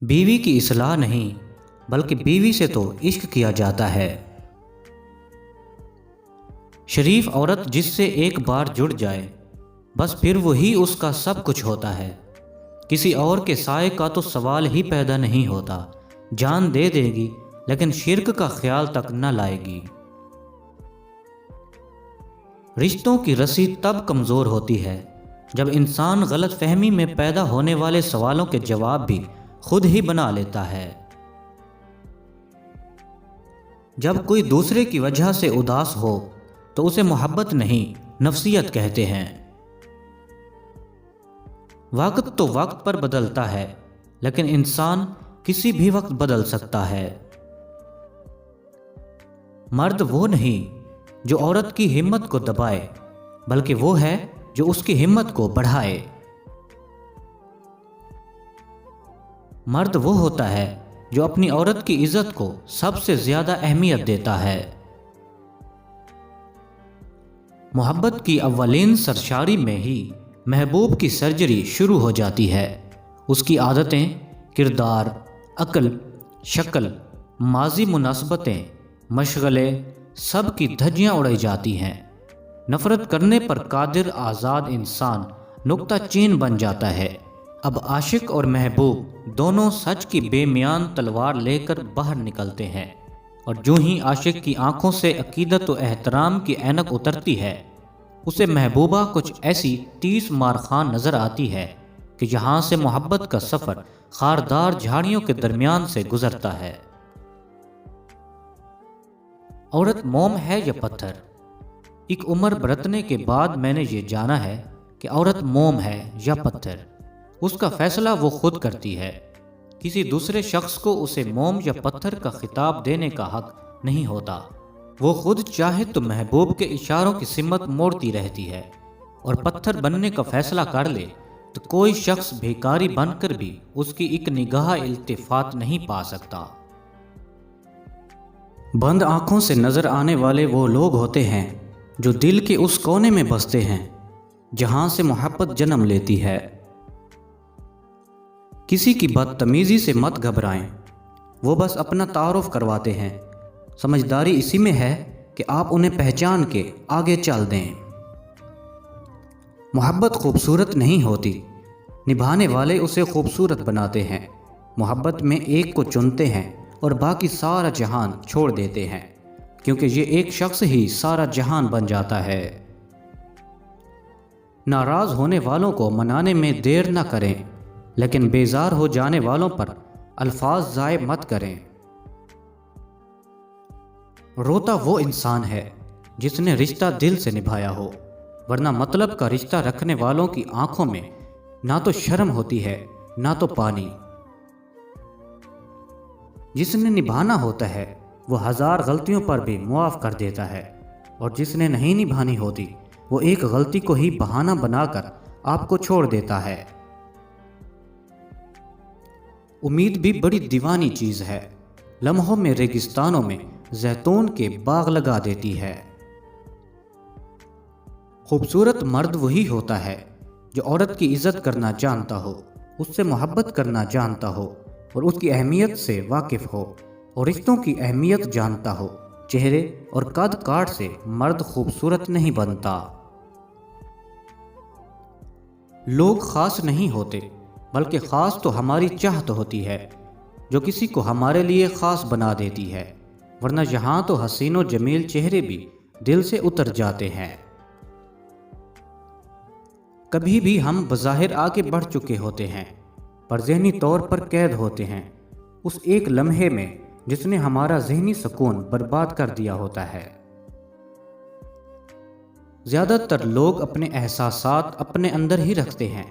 بیوی کی اصلاح نہیں بلکہ بیوی سے تو عشق کیا جاتا ہے۔ شریف عورت جس سے ایک بار جڑ جائے بس پھر وہی اس کا سب کچھ ہوتا ہے۔ کسی اور کے سائے کا تو سوال ہی پیدا نہیں ہوتا۔ جان دے دے گی لیکن شرک کا خیال تک نہ لائے گی۔ رشتوں کی رسی تب کمزور ہوتی ہے جب انسان غلط فہمی میں پیدا ہونے والے سوالوں کے جواب بھی خود ہی بنا لیتا ہے۔ جب کوئی دوسرے کی وجہ سے اداس ہو تو اسے محبت نہیں نفسیت کہتے ہیں۔ وقت تو وقت پر بدلتا ہے لیکن انسان کسی بھی وقت بدل سکتا ہے۔ مرد وہ نہیں جو عورت کی ہمت کو دبائے بلکہ وہ ہے جو اس کی ہمت کو بڑھائے۔ مرد وہ ہوتا ہے جو اپنی عورت کی عزت کو سب سے زیادہ اہمیت دیتا ہے۔ محبت کی اولین سرشاری میں ہی محبوب کی سرجری شروع ہو جاتی ہے۔ اس کی عادتیں، کردار، عقل، شکل، ماضی مناسبتیں، مشغلے سب کی دھجیاں اڑائی جاتی ہیں۔ نفرت کرنے پر قادر آزاد انسان نقطہ چین بن جاتا ہے۔ اب عاشق اور محبوب دونوں سچ کی بے میان تلوار لے کر باہر نکلتے ہیں، اور جو ہی عاشق کی آنکھوں سے عقیدت و احترام کی اینک اترتی ہے اسے محبوبہ کچھ ایسی 30 مار خان نظر آتی ہے کہ جہاں سے محبت کا سفر خاردار جھاڑیوں کے درمیان سے گزرتا ہے۔ عورت موم ہے یا پتھر؟ ایک عمر برتنے کے بعد میں نے یہ جانا ہے کہ عورت موم ہے یا پتھر، اس کا فیصلہ وہ خود کرتی ہے۔ کسی دوسرے شخص کو اسے موم یا پتھر کا خطاب دینے کا حق نہیں ہوتا۔ وہ خود چاہے تو محبوب کے اشاروں کی سمت موڑتی رہتی ہے، اور پتھر بننے کا فیصلہ کر لے تو کوئی شخص بھیکاری بن کر بھی اس کی ایک نگاہ التفات نہیں پا سکتا۔ بند آنکھوں سے نظر آنے والے وہ لوگ ہوتے ہیں جو دل کے اس کونے میں بستے ہیں جہاں سے محبت جنم لیتی ہے۔ کسی کی بدتمیزی سے مت گھبرائیں، وہ بس اپنا تعارف کرواتے ہیں۔ سمجھداری اسی میں ہے کہ آپ انہیں پہچان کے آگے چل دیں۔ محبت خوبصورت نہیں ہوتی، نبھانے والے اسے خوبصورت بناتے ہیں۔ محبت میں ایک کو چنتے ہیں اور باقی سارا جہان چھوڑ دیتے ہیں، کیونکہ یہ ایک شخص ہی سارا جہان بن جاتا ہے۔ ناراض ہونے والوں کو منانے میں دیر نہ کریں، لیکن بیزار ہو جانے والوں پر الفاظ ضائع مت کریں۔ روتا وہ انسان ہے جس نے رشتہ دل سے نبھایا ہو، ورنہ مطلب کا رشتہ رکھنے والوں کی آنکھوں میں نہ تو شرم ہوتی ہے نہ تو پانی۔ جس نے نبھانا ہوتا ہے وہ 1000 غلطیوں پر بھی معاف کر دیتا ہے، اور جس نے نہیں نبھانی ہوتی وہ ایک غلطی کو ہی بہانہ بنا کر آپ کو چھوڑ دیتا ہے۔ امید بھی بڑی دیوانی چیز ہے، لمحوں میں ریگستانوں میں زیتون کے باغ لگا دیتی ہے۔ خوبصورت مرد وہی ہوتا ہے جو عورت کی عزت کرنا جانتا ہو، اس سے محبت کرنا جانتا ہو اور اس کی اہمیت سے واقف ہو، اور رشتوں کی اہمیت جانتا ہو۔ چہرے اور قد کاٹ سے مرد خوبصورت نہیں بنتا۔ لوگ خاص نہیں ہوتے بلکہ خاص تو ہماری چاہت ہوتی ہے جو کسی کو ہمارے لیے خاص بنا دیتی ہے، ورنہ یہاں تو حسین و جمیل چہرے بھی دل سے اتر جاتے ہیں۔ کبھی بھی ہم بظاہر آگے بڑھ چکے ہوتے ہیں پر ذہنی طور پر قید ہوتے ہیں اس ایک لمحے میں جس نے ہمارا ذہنی سکون برباد کر دیا ہوتا ہے۔ زیادہ تر لوگ اپنے احساسات اپنے اندر ہی رکھتے ہیں،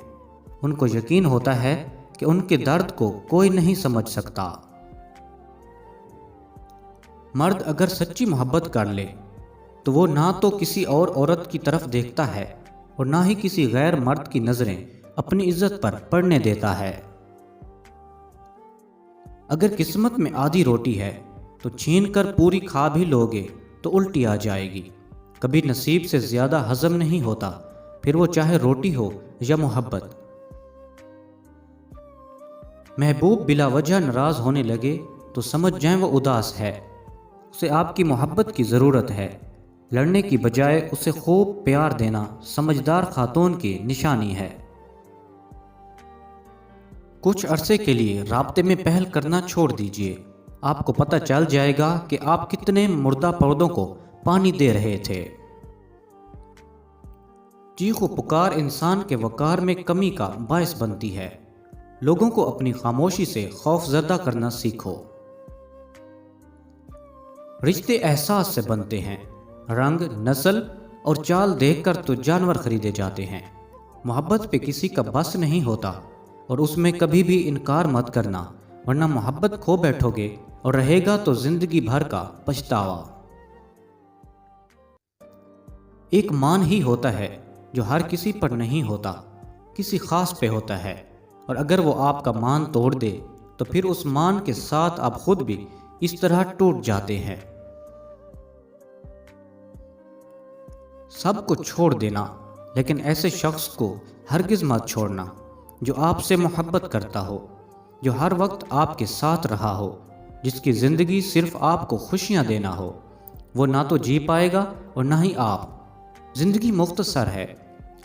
ان کو یقین ہوتا ہے کہ ان کے درد کو کوئی نہیں سمجھ سکتا۔ مرد اگر سچی محبت کر لے تو وہ نہ تو کسی اور عورت کی طرف دیکھتا ہے اور نہ ہی کسی غیر مرد کی نظریں اپنی عزت پر پڑنے دیتا ہے۔ اگر قسمت میں آدھی روٹی ہے تو چھین کر پوری کھا بھی لوگے تو الٹی آ جائے گی۔ کبھی نصیب سے زیادہ ہضم نہیں ہوتا، پھر وہ چاہے روٹی ہو یا محبت۔ محبوب بلا وجہ ناراض ہونے لگے تو سمجھ جائیں وہ اداس ہے، اسے آپ کی محبت کی ضرورت ہے۔ لڑنے کی بجائے اسے خوب پیار دینا سمجھدار خاتون کی نشانی ہے۔ کچھ عرصے کے لیے رابطے میں پہل کرنا چھوڑ دیجیے، آپ کو پتہ چل جائے گا کہ آپ کتنے مردہ پودوں کو پانی دے رہے تھے۔ چیخ و پکار انسان کے وقار میں کمی کا باعث بنتی ہے۔ لوگوں کو اپنی خاموشی سے خوف زدہ کرنا سیکھو۔ رشتے احساس سے بنتے ہیں، رنگ، نسل اور چال دیکھ کر تو جانور خریدے جاتے ہیں۔ محبت پہ کسی کا بس نہیں ہوتا، اور اس میں کبھی بھی انکار مت کرنا، ورنہ محبت کھو بیٹھو گے اور رہے گا تو زندگی بھر کا پچھتاوا۔ ایک مان ہی ہوتا ہے جو ہر کسی پر نہیں ہوتا، کسی خاص پہ ہوتا ہے، اور اگر وہ آپ کا مان توڑ دے تو پھر اس مان کے ساتھ آپ خود بھی اس طرح ٹوٹ جاتے ہیں۔ سب کو چھوڑ دینا، لیکن ایسے شخص کو ہرگز مت چھوڑنا جو آپ سے محبت کرتا ہو، جو ہر وقت آپ کے ساتھ رہا ہو، جس کی زندگی صرف آپ کو خوشیاں دینا ہو۔ وہ نہ تو جی پائے گا اور نہ ہی آپ۔ زندگی مختصر ہے،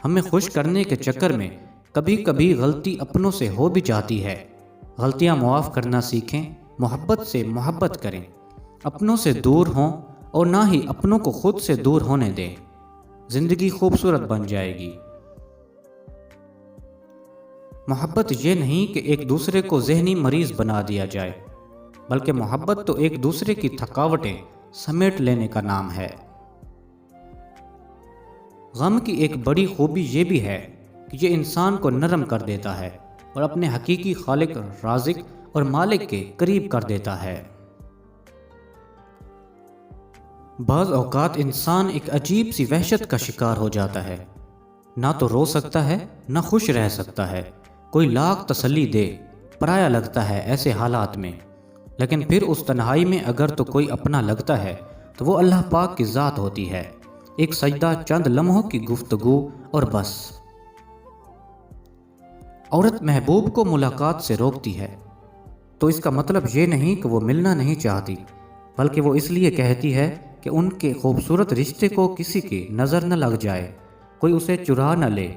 ہمیں خوش کرنے کے چکر میں کبھی کبھی غلطی اپنوں سے ہو بھی جاتی ہے۔ غلطیاں معاف کرنا سیکھیں، محبت سے محبت کریں، اپنوں سے دور ہوں اور نہ ہی اپنوں کو خود سے دور ہونے دیں۔ زندگی خوبصورت بن جائے گی۔ محبت یہ نہیں کہ ایک دوسرے کو ذہنی مریض بنا دیا جائے، بلکہ محبت تو ایک دوسرے کی تھکاوٹیں سمیٹ لینے کا نام ہے۔ غم کی ایک بڑی خوبی یہ بھی ہے کہ یہ انسان کو نرم کر دیتا ہے اور اپنے حقیقی خالق، رازق اور مالک کے قریب کر دیتا ہے۔ بعض اوقات انسان ایک عجیب سی وحشت کا شکار ہو جاتا ہے، نہ تو رو سکتا ہے نہ خوش رہ سکتا ہے۔ کوئی لاکھ تسلی دے، پرایا لگتا ہے ایسے حالات میں، لیکن پھر اس تنہائی میں اگر تو کوئی اپنا لگتا ہے تو وہ اللہ پاک کی ذات ہوتی ہے۔ ایک سجدہ، چند لمحوں کی گفتگو اور بس۔ عورت محبوب کو ملاقات سے روکتی ہے تو اس کا مطلب یہ نہیں کہ وہ ملنا نہیں چاہتی، بلکہ وہ اس لیے کہتی ہے کہ ان کے خوبصورت رشتے کو کسی کی نظر نہ لگ جائے، کوئی اسے چرا نہ لے۔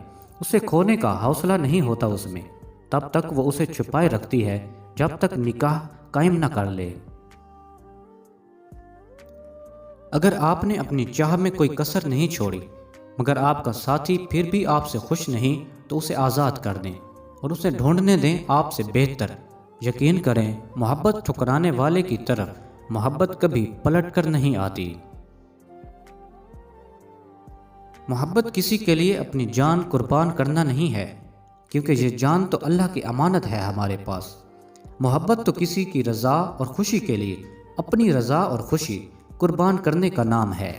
اسے کھونے کا حوصلہ نہیں ہوتا اس میں، تب تک وہ اسے چھپائے رکھتی ہے جب تک نکاح قائم نہ کر لے۔ اگر آپ نے اپنی چاہ میں کوئی کسر نہیں چھوڑی، مگر آپ کا ساتھی پھر بھی آپ سے خوش نہیں، تو اسے آزاد کر دیں اور اسے ڈھونڈنے دیں آپ سے بہتر۔ یقین کریں، محبت ٹھکرانے والے کی طرف محبت کبھی پلٹ کر نہیں آتی۔ محبت کسی کے لیے اپنی جان قربان کرنا نہیں ہے، کیونکہ یہ جان تو اللہ کی امانت ہے ہمارے پاس۔ محبت تو کسی کی رضا اور خوشی کے لیے اپنی رضا اور خوشی قربان کرنے کا نام ہے۔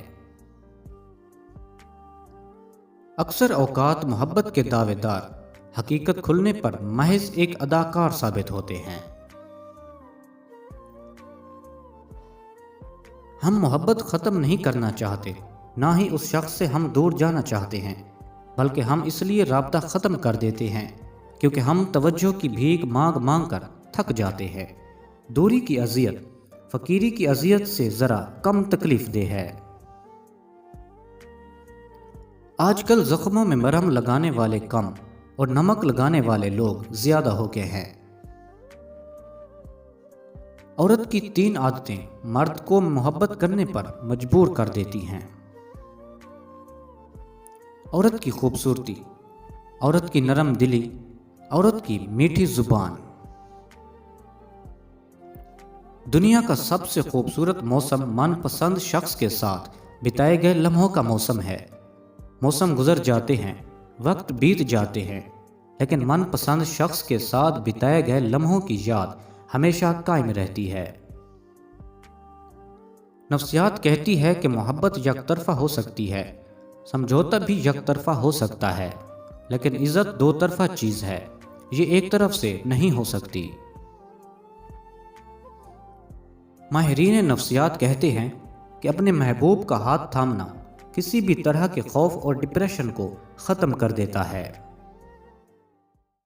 اکثر اوقات محبت کے دعوے دار حقیقت کھلنے پر محض ایک اداکار ثابت ہوتے ہیں۔ ہم محبت ختم نہیں کرنا چاہتے، نہ ہی اس شخص سے ہم دور جانا چاہتے ہیں، بلکہ ہم اس لیے رابطہ ختم کر دیتے ہیں کیونکہ ہم توجہ کی بھیک مانگ مانگ کر تھک جاتے ہیں۔ دوری کی اذیت فقیری کی اذیت سے ذرا کم تکلیف دہ ہے۔ آج کل زخموں میں مرہم لگانے والے کم اور نمک لگانے والے لوگ زیادہ ہو گئے ہیں۔ عورت کی 3 عادتیں مرد کو محبت کرنے پر مجبور کر دیتی ہیں۔ عورت کی خوبصورتی، عورت کی نرم دلی، عورت کی میٹھی زبان۔ دنیا کا سب سے خوبصورت موسم من پسند شخص کے ساتھ بتائے گئے لمحوں کا موسم ہے۔ موسم گزر جاتے ہیں، وقت بیت جاتے ہیں، لیکن من پسند شخص کے ساتھ بتائے گئے لمحوں کی یاد ہمیشہ قائم رہتی ہے۔ نفسیات کہتی ہے کہ محبت یک طرفہ ہو سکتی ہے، سمجھوتا بھی یک طرفہ ہو سکتا ہے، لیکن عزت 2 طرفہ چیز ہے، یہ ایک طرف سے نہیں ہو سکتی۔ ماہرین نفسیات کہتے ہیں کہ اپنے محبوب کا ہاتھ تھامنا کسی بھی طرح کے خوف اور ڈپریشن کو ختم کر دیتا ہے۔